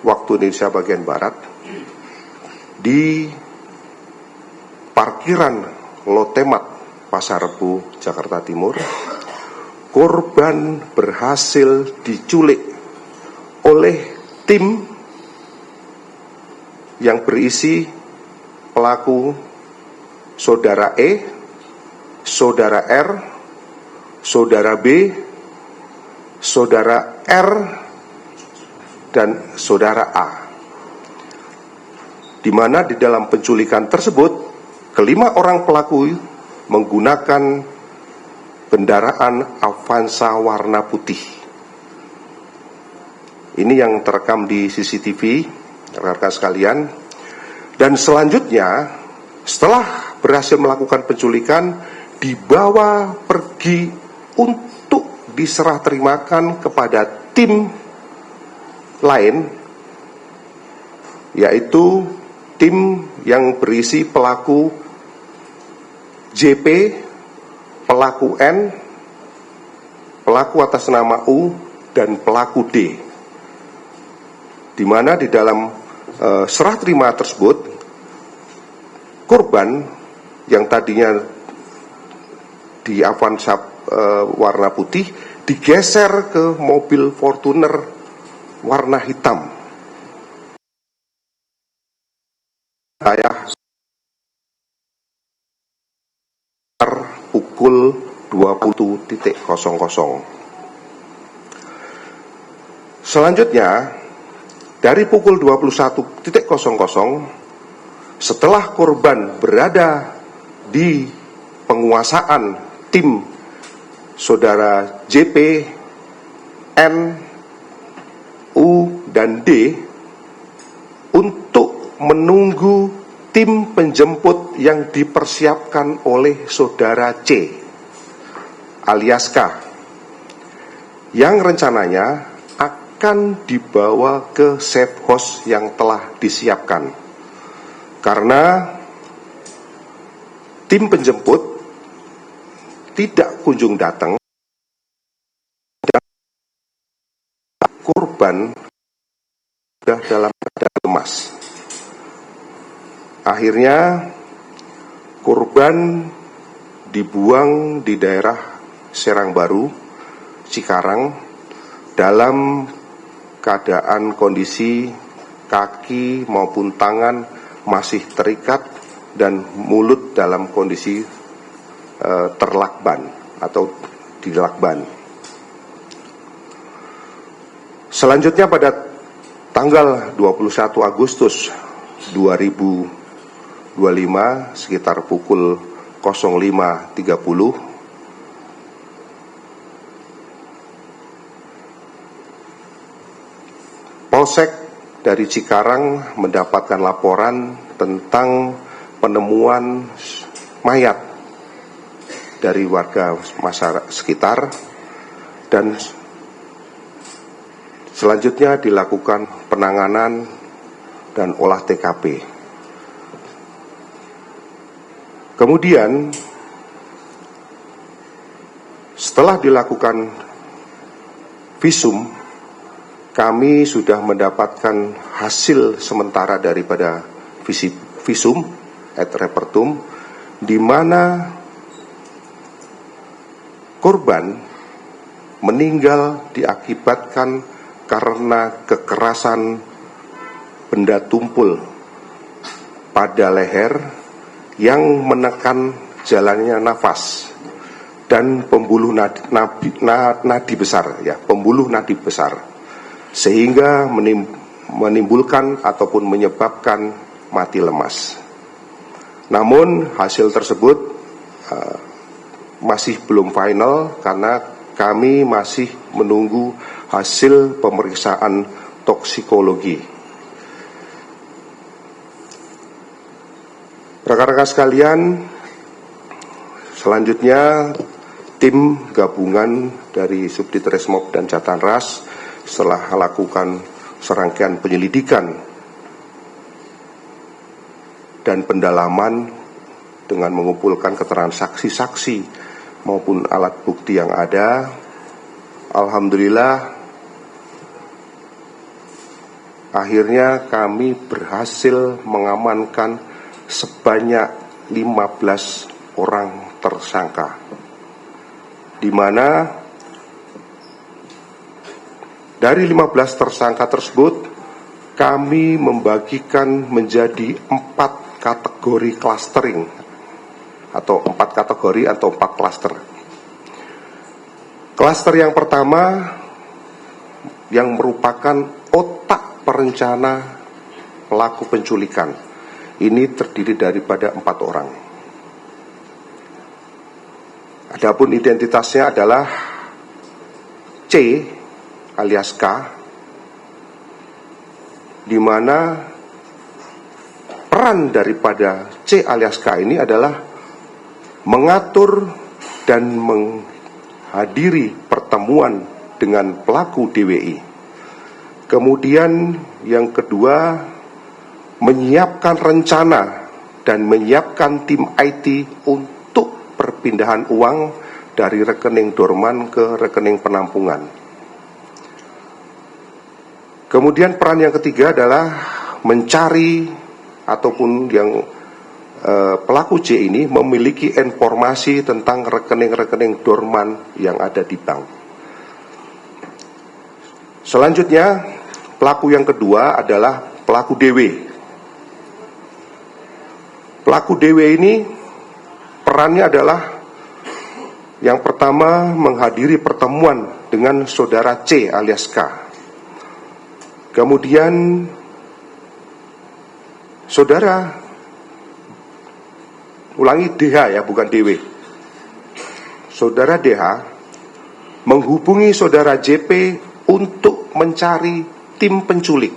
waktu Indonesia bagian Barat di parkiran Lotemat Pasar Rebo, Jakarta Timur. Korban berhasil diculik oleh tim yang berisi pelaku saudara E, saudara R, saudara B, saudara R, dan saudara A. Di mana di dalam penculikan tersebut, kelima orang pelaku menggunakan kendaraan Avanza warna putih. Ini yang terekam di CCTV, rekan-rekan sekalian. Dan selanjutnya, setelah berhasil melakukan penculikan, dibawa pergi untuk diserah terimakan kepada tim lain, yaitu tim yang berisi pelaku JP, pelaku N, pelaku atas nama U, dan pelaku D. Di mana di dalam serah terima tersebut, korban yang tadinya di Avanza warna putih digeser ke mobil Fortuner warna hitam. Pukul 20.00. Selanjutnya, dari pukul 21.00, setelah korban berada di penguasaan tim saudara JP, N, U, dan D, untuk menunggu tim penjemput yang dipersiapkan oleh saudara C alias K, yang rencananya akan dibawa ke safe house yang telah disiapkan. Karena tim penjemput tidak kunjung datang dan korban sudah dalam keadaan lemas. Akhirnya korban dibuang di daerah Serang Baru, Cikarang, dalam keadaan kondisi kaki maupun tangan masih terikat dan mulut dalam kondisi terlakban atau dilakban. Selanjutnya pada tanggal 21 Agustus 2025 sekitar pukul 05.30, Polsek dari Cikarang mendapatkan laporan tentang penemuan mayat dari warga masyarakat sekitar, dan selanjutnya dilakukan penanganan dan olah TKP. Kemudian setelah dilakukan visum, kami sudah mendapatkan hasil sementara daripada visum et repertum, di mana korban meninggal diakibatkan karena kekerasan benda tumpul pada leher yang menekan jalannya nafas dan pembuluh nadi besar, pembuluh nadi besar, sehingga menimbulkan ataupun menyebabkan mati lemas. Namun hasil tersebut masih belum final karena kami masih menunggu hasil pemeriksaan toksikologi. Rekan-rekan sekalian, selanjutnya tim gabungan dari Subdit Resmob dan Jatanras setelah melakukan serangkaian penyelidikan dan pendalaman dengan mengumpulkan keterangan saksi-saksi maupun alat bukti yang ada, alhamdulillah akhirnya kami berhasil mengamankan sebanyak 15 orang tersangka, di mana dari 15 tersangka tersebut kami membagikan menjadi 4 kategori clustering atau 4 kategori atau 4 klaster. Klaster yang pertama yang merupakan otak perencana pelaku penculikan. Ini terdiri daripada 4 orang. Adapun identitasnya adalah C alias K, di mana peran daripada C alias K ini adalah mengatur dan menghadiri pertemuan dengan pelaku DWI. Kemudian yang kedua, menyiapkan rencana dan menyiapkan tim IT untuk perpindahan uang dari rekening dorman ke rekening penampungan. Kemudian peran yang ketiga adalah mencari ataupun yang pelaku C ini memiliki informasi tentang rekening-rekening dorman yang ada di bank. Selanjutnya, pelaku yang kedua adalah pelaku DW. Pelaku DW ini perannya adalah yang pertama menghadiri pertemuan dengan saudara C alias K. Kemudian saudara, ulangi DH ya, bukan DW. Saudara DH menghubungi saudara JP untuk mencari tim penculik.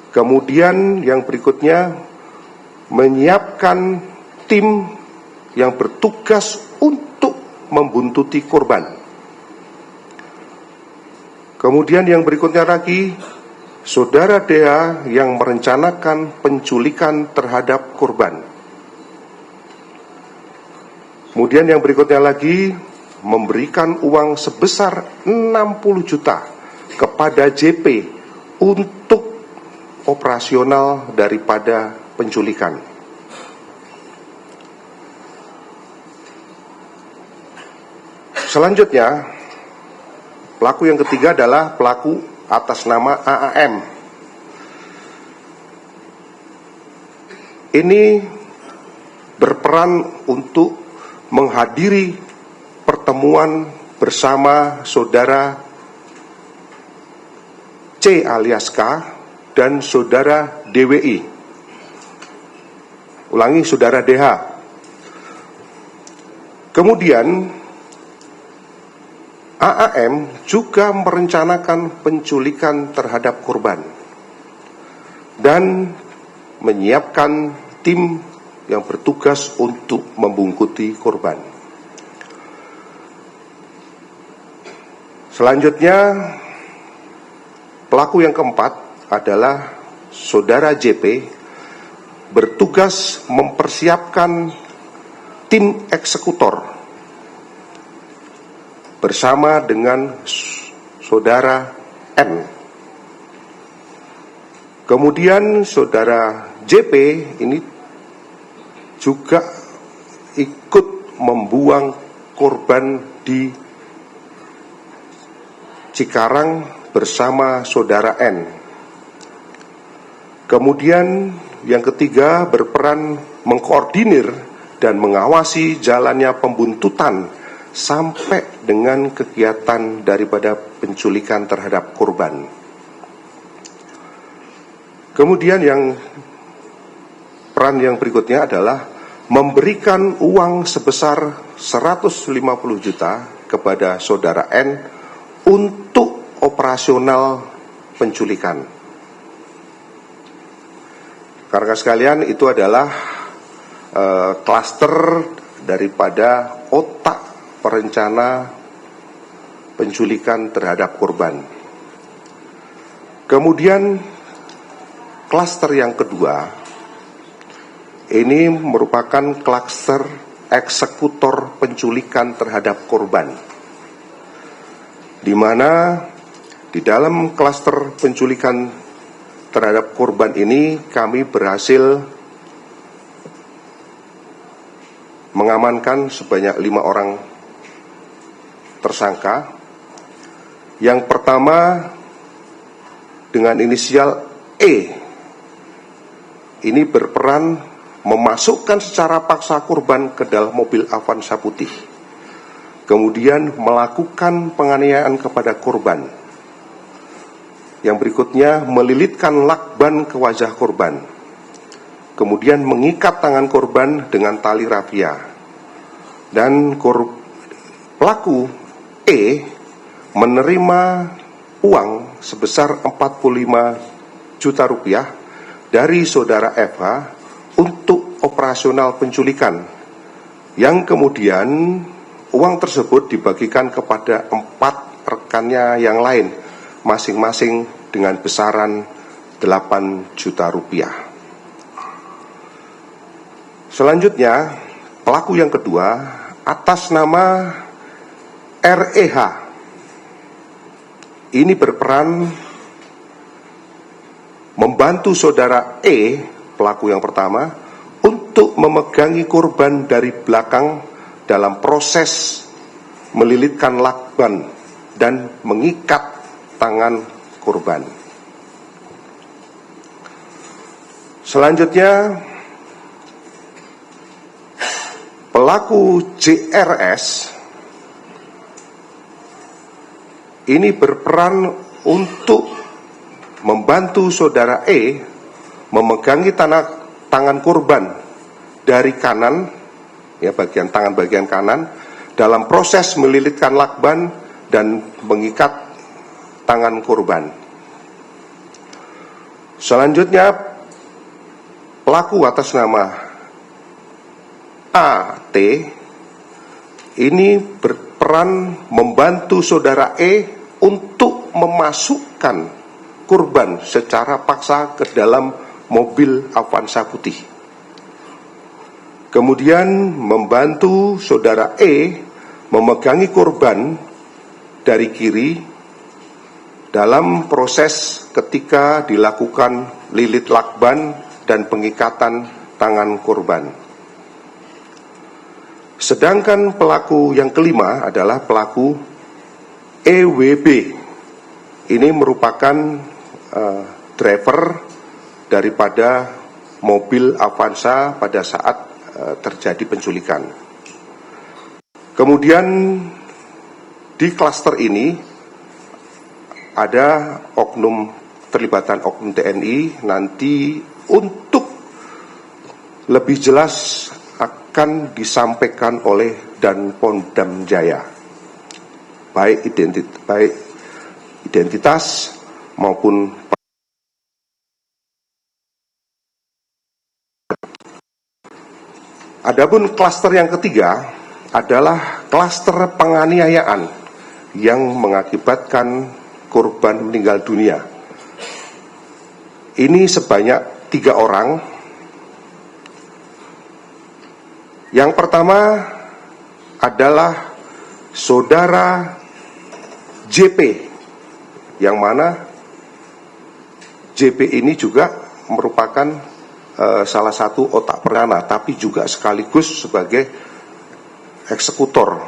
Kemudian yang berikutnya menyiapkan tim yang bertugas untuk membuntuti korban. Kemudian yang berikutnya lagi, saudara DH yang merencanakan penculikan terhadap korban. Kemudian yang berikutnya lagi, memberikan uang sebesar 60 juta kepada JP untuk operasional daripada penculikan. Selanjutnya, pelaku yang ketiga adalah pelaku atas nama AAM. Ini berperan untuk menghadiri pertemuan bersama saudara C alias K dan saudara DWI. Ulangi, saudara DH. Kemudian AAM juga merencanakan penculikan terhadap korban dan menyiapkan tim yang bertugas untuk membungkuti korban. Selanjutnya, pelaku yang keempat adalah saudara JP bertugas mempersiapkan tim eksekutor bersama dengan saudara N. Kemudian saudara JP ini juga ikut membuang korban di Cikarang bersama saudara N. Kemudian yang ketiga berperan mengkoordinir dan mengawasi jalannya pembuntutan sampai dengan kegiatan daripada penculikan terhadap korban. Kemudian peran yang berikutnya adalah memberikan uang sebesar 150 juta kepada saudara N untuk operasional penculikan. Karena sekalian, itu adalah klaster daripada otak perencana penculikan terhadap korban. Kemudian klaster yang kedua ini merupakan klaster eksekutor penculikan terhadap korban, di mana Di dalam klaster penculikan terhadap korban ini, kami berhasil mengamankan sebanyak 5 orang tersangka. Yang pertama dengan inisial E, ini berperan memasukkan secara paksa korban ke dalam mobil Avanza putih, kemudian melakukan penganiayaan kepada korban. Yang berikutnya melilitkan lakban ke wajah korban, kemudian mengikat tangan korban dengan tali rafia. Dan pelaku E menerima uang sebesar 45 juta rupiah dari saudara FH untuk operasional penculikan, yang kemudian uang tersebut dibagikan kepada 4 rekannya yang lain, masing-masing dengan besaran 8 juta rupiah. Selanjutnya, pelaku yang kedua atas nama REH. Ini berperan membantu saudara E, pelaku yang pertama, untuk memegangi korban dari belakang dalam proses melilitkan lakban dan mengikat tangan korban. Selanjutnya, pelaku JRS ini berperan untuk membantu saudara E memegangi tangan korban dari kanan, ya, bagian tangan bagian kanan, dalam proses melilitkan lakban dan mengikat tangan korban. Selanjutnya, pelaku atas nama AT ini berperan membantu saudara E untuk memasukkan korban secara paksa ke dalam mobil Avanza putih. Kemudian membantu saudara E memegangi korban dari kiri dalam proses ketika dilakukan lilit lakban dan pengikatan tangan korban. Sedangkan pelaku yang kelima adalah pelaku EWB. Ini merupakan driver daripada mobil Avanza pada saat terjadi penculikan. Kemudian di klaster ini ada terlibatan oknum TNI. Nanti untuk lebih jelas akan disampaikan oleh Danpom Jaya, baik identitas maupun. Adapun klaster yang ketiga adalah klaster penganiayaan yang mengakibatkan korban meninggal dunia. Ini sebanyak 3 orang. Yang pertama adalah saudara JP, yang mana JP ini juga merupakan salah satu otak perdana, tapi juga sekaligus sebagai eksekutor.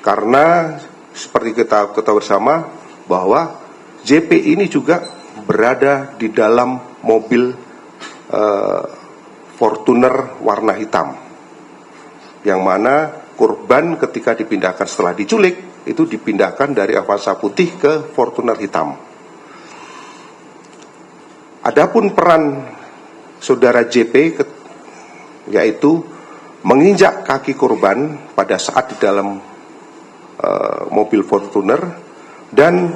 Karena seperti kita ketahui bersama bahwa JP ini juga berada di dalam mobil Fortuner warna hitam, yang mana korban ketika dipindahkan setelah diculik itu dipindahkan dari Avanza putih ke Fortuner hitam. Adapun peran saudara JP yaitu menginjak kaki korban pada saat di dalam mobil Fortuner dan